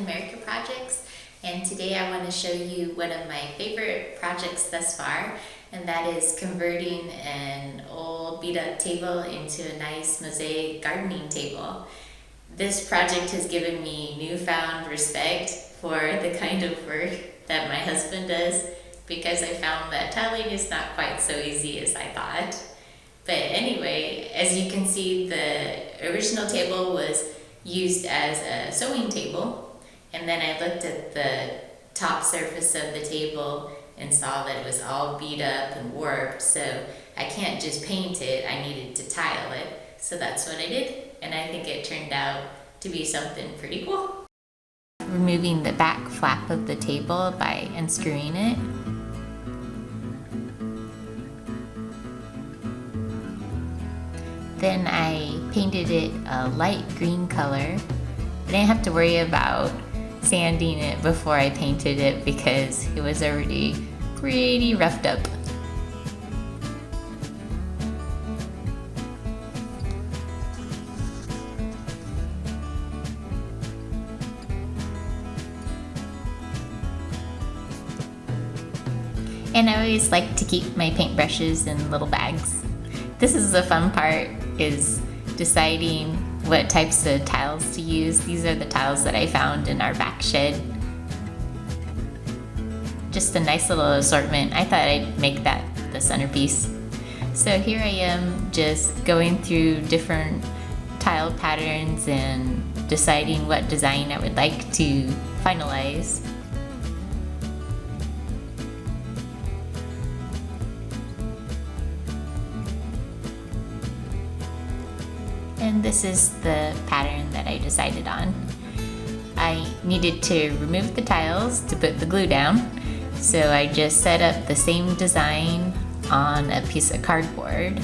America projects, and today I want to show you one of my favorite projects thus far, and that is converting an old beat up table into a nice mosaic gardening table. This project has given me newfound respect for the kind of work that my husband does, because I found that tiling is not quite so easy as I thought. But anyway, as you can see, the original table was used as a sewing table, and then I looked at the top surface of the table and saw that it was all beat up and warped, so I can't just paint it, I needed to tile it. So that's what I did, and I think it turned out to be something pretty cool. Removing the back flap of the table by unscrewing it. Then I painted it a light green color. I didn't have to worry about sanding it before I painted it because it was already pretty roughed up. And I always like to keep my paintbrushes in little bags. This is the fun part, is deciding what types of tiles to use. These are the tiles that I found in our back shed. Just a nice little assortment. I thought I'd make that the centerpiece. So here I am just going through different tile patterns and deciding what design I would like to finalize. And this is the pattern that I decided on. I needed to remove the tiles to put the glue down, so I just set up the same design on a piece of cardboard.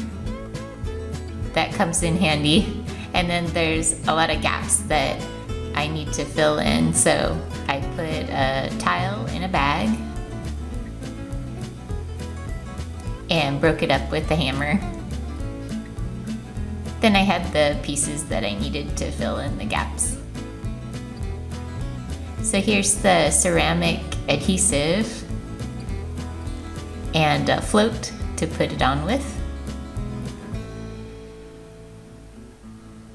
That comes in handy. And then there's a lot of gaps that I need to fill in, so I put a tile in a bag and broke it up with a hammer. Then I had the pieces that I needed to fill in the gaps. So here's the ceramic adhesive and a float to put it on with.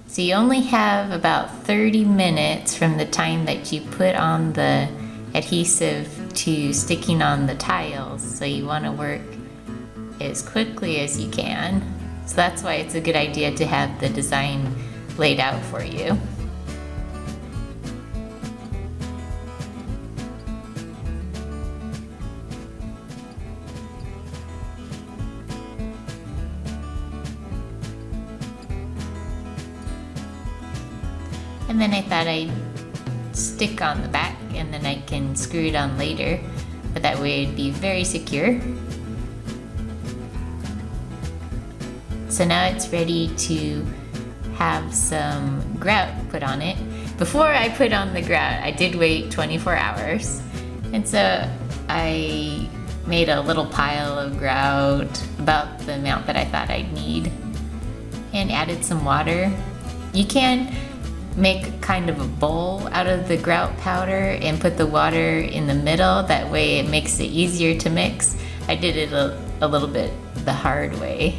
So you only have about 30 minutes from the time that you put on the adhesive to sticking on the tiles, so you want to work as quickly as you can. So that's why it's a good idea to have the design laid out for you. And then I thought I'd stick on the back and then I can screw it on later, but that way it'd be very secure. So now it's ready to have some grout put on it. Before I put on the grout, I did wait 24 hours. And so I made a little pile of grout, about the amount that I thought I'd need, and added some water. You can make kind of a bowl out of the grout powder and put the water in the middle. That way it makes it easier to mix. I did it a little bit the hard way.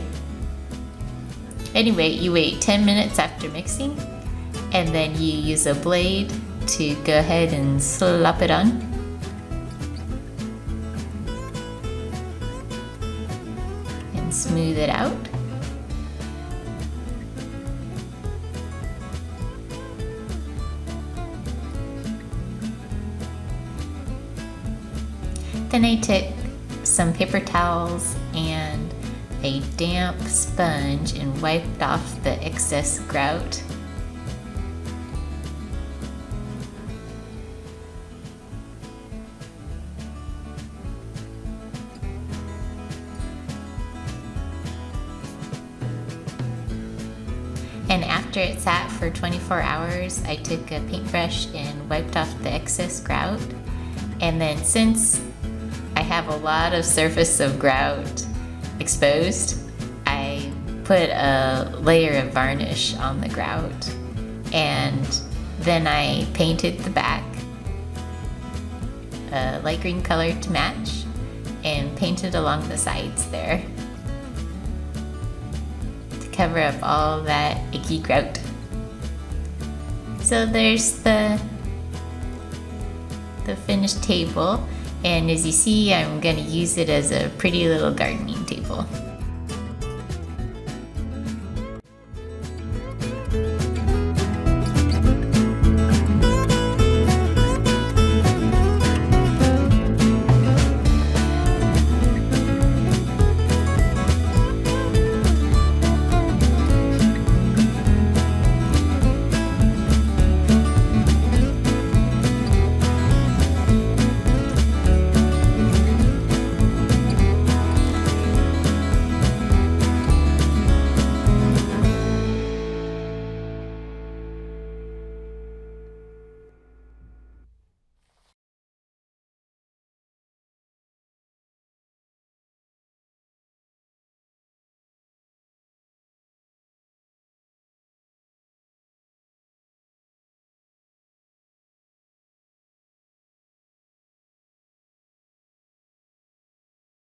Anyway, you wait 10 minutes after mixing, and then you use a blade to go ahead and slap it on. And smooth it out. Then I took some paper towels and a damp sponge and wiped off the excess grout. And after it sat for 24 hours, I took a paintbrush and wiped off the excess grout. And then since I have a lot of surface of grout exposed, I put a layer of varnish on the grout, and then I painted the back a light green color to match and painted along the sides there to cover up all that icky grout. So there's the finished table, and as you see, I'm going to use it as a pretty little gardening table.